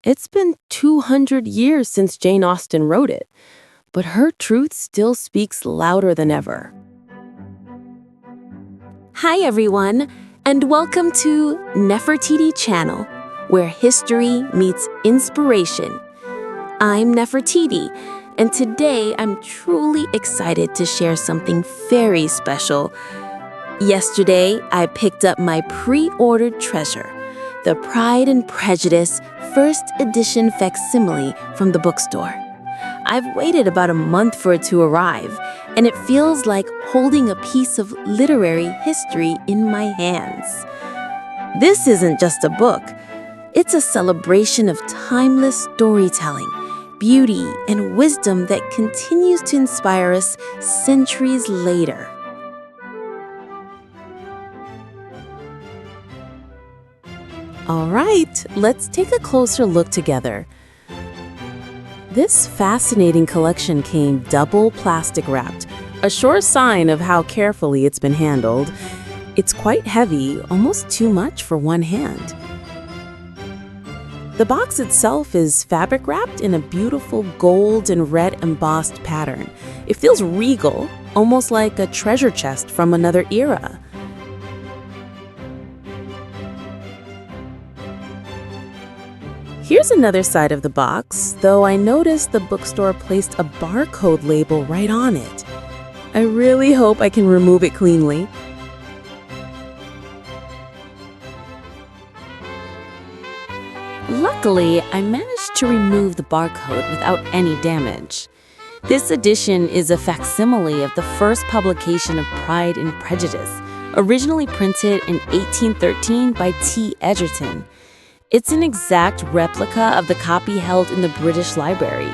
It's been 200 years since Jane Austen wrote it, but her truth still speaks louder than ever. Hi everyone, and welcome to Nefertiti Channel, where history meets inspiration. I'm Nefertiti, and today I'm truly excited to share something very special. Yesterday, I picked up my pre-ordered treasure, the Pride and Prejudice first edition facsimile from the bookstore. I've waited about a month for it to arrive, and it feels like holding a piece of literary history in my hands. This isn't just a book. It's a celebration of timeless storytelling, beauty, and wisdom that continues to inspire us centuries later. All right, let's take a closer look together. This fascinating collection came double plastic wrapped, a sure sign of how carefully it's been handled. It's quite heavy, almost too much for one hand. The box itself is fabric wrapped in a beautiful gold and red embossed pattern. It feels regal, almost like a treasure chest from another era. Here's another side of the box, though I noticed the bookstore placed a barcode label right on it. I really hope I can remove it cleanly. Luckily, I managed to remove the barcode without any damage. This edition is a facsimile of the first publication of Pride and Prejudice, originally printed in 1813 by T. Egerton. It's an exact replica of the copy held in the British Library,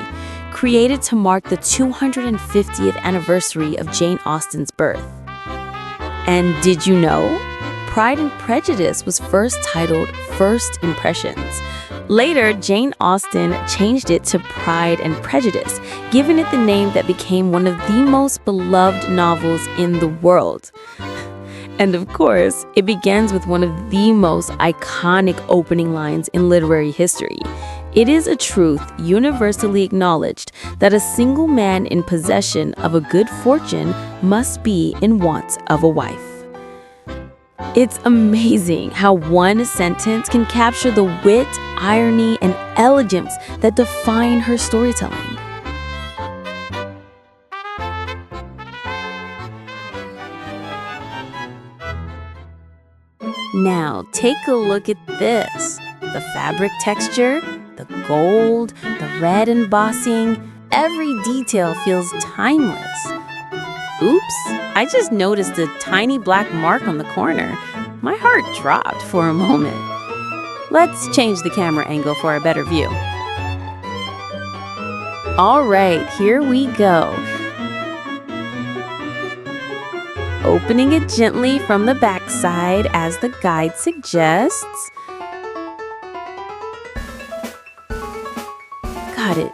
created to mark the 250th anniversary of Jane Austen's birth. And did you know? Pride and Prejudice was first titled First Impressions. Later, Jane Austen changed it to Pride and Prejudice, giving it the name that became one of the most beloved novels in the world. And of course, it begins with one of the most iconic opening lines in literary history. It is a truth universally acknowledged that a single man in possession of a good fortune must be in want of a wife. It's amazing how one sentence can capture the wit, irony, and elegance that define her storytelling. Now, take a look at this. The fabric texture, the gold, the red embossing, every detail feels timeless. Oops, I just noticed a tiny black mark on the corner. My heart dropped for a moment. Let's change the camera angle for a better view. All right, here we go. Opening it gently from the backside as the guide suggests. Got it.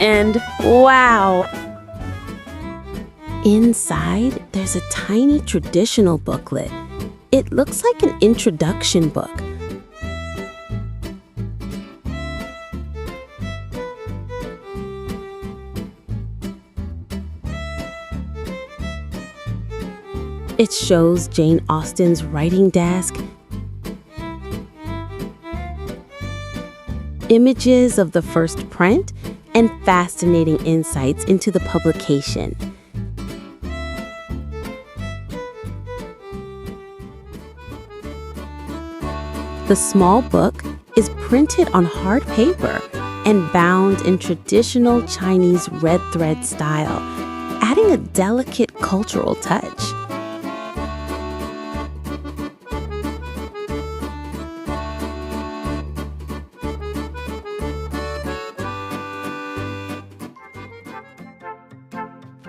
And wow! Inside, there's a tiny traditional booklet. It looks like an introduction book. It shows Jane Austen's writing desk, images of the first print, and fascinating insights into the publication. The small book is printed on hard paper and bound in traditional Chinese red thread style, adding a delicate cultural touch.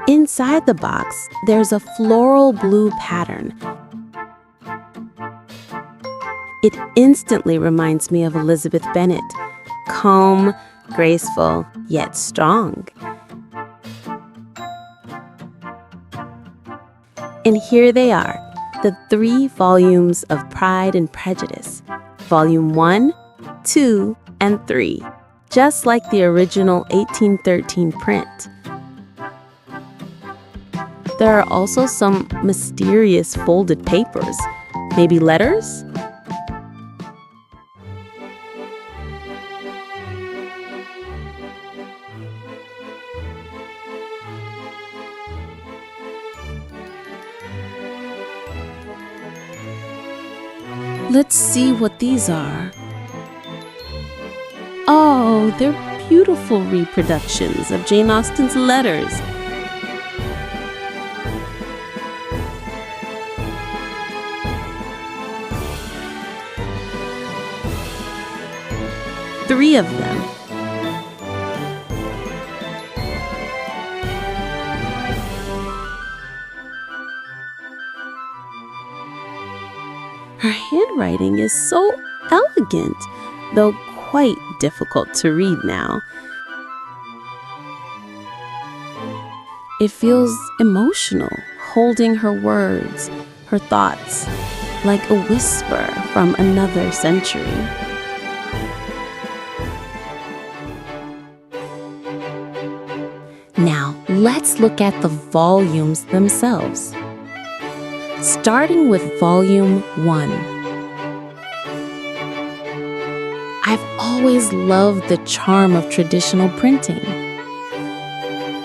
Inside the box, there's a floral blue pattern. It instantly reminds me of Elizabeth Bennet, calm, graceful, yet strong. And here they are, the 3 volumes of Pride and Prejudice, Volume 1, 2, and 3, just like the original 1813 print. There are also some mysterious folded papers, maybe letters? Let's see what these are. Oh, they're beautiful reproductions of Jane Austen's letters. Three of them. Her handwriting is so elegant, though quite difficult to read now. It feels emotional, holding her words, her thoughts, like a whisper from another century. Now, let's look at the volumes themselves. Starting with Volume 1. I've always loved the charm of traditional printing.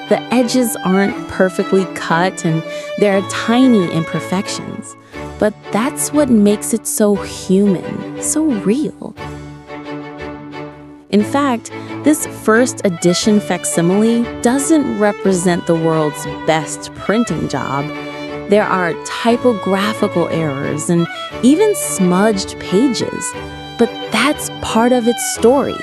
The edges aren't perfectly cut and there are tiny imperfections, but that's what makes it so human, so real. In fact, this first edition facsimile doesn't represent the world's best printing job. There are typographical errors and even smudged pages, but that's part of its story.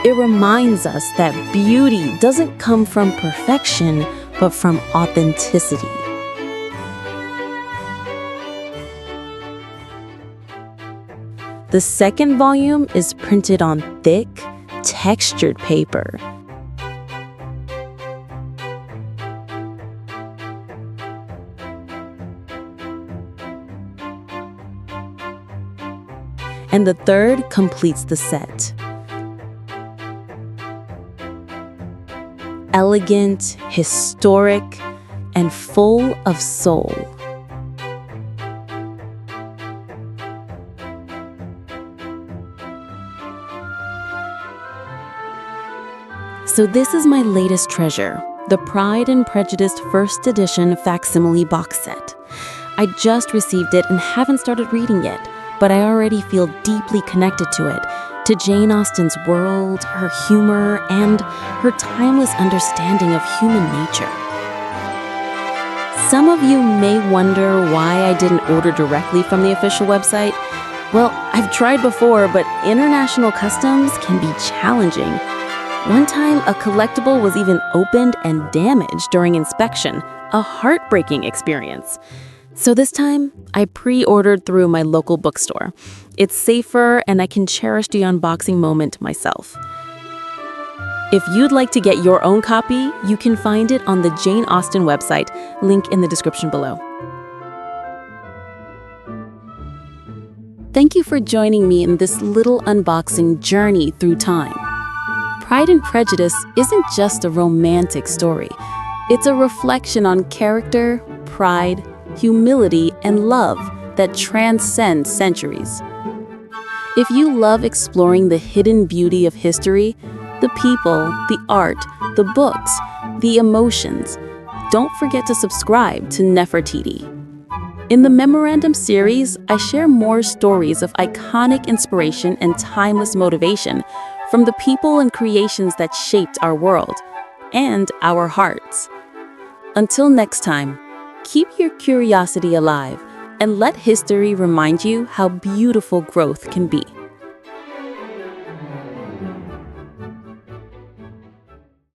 It reminds us that beauty doesn't come from perfection, but from authenticity. The second volume is printed on thick, textured paper. And the third completes the set. Elegant, historic, and full of soul. So this is my latest treasure, the Pride and Prejudice first edition facsimile box set. I just received it and haven't started reading yet, but I already feel deeply connected to it, to Jane Austen's world, her humor, and her timeless understanding of human nature. Some of you may wonder why I didn't order directly from the official website. Well, I've tried before, but international customs can be challenging. One time, a collectible was even opened and damaged during inspection, a heartbreaking experience. So this time, I pre-ordered through my local bookstore. It's safer and I can cherish the unboxing moment myself. If you'd like to get your own copy, you can find it on the Jane Austen website, link in the description below. Thank you for joining me in this little unboxing journey through time. Pride and Prejudice isn't just a romantic story. It's a reflection on character, pride, humility, and love that transcends centuries. If you love exploring the hidden beauty of history, the people, the art, the books, the emotions, don't forget to subscribe to Nefertiti. In the Memorandum series, I share more stories of iconic inspiration and timeless motivation from the people and creations that shaped our world and our hearts. Until next time, keep your curiosity alive and let history remind you how beautiful growth can be.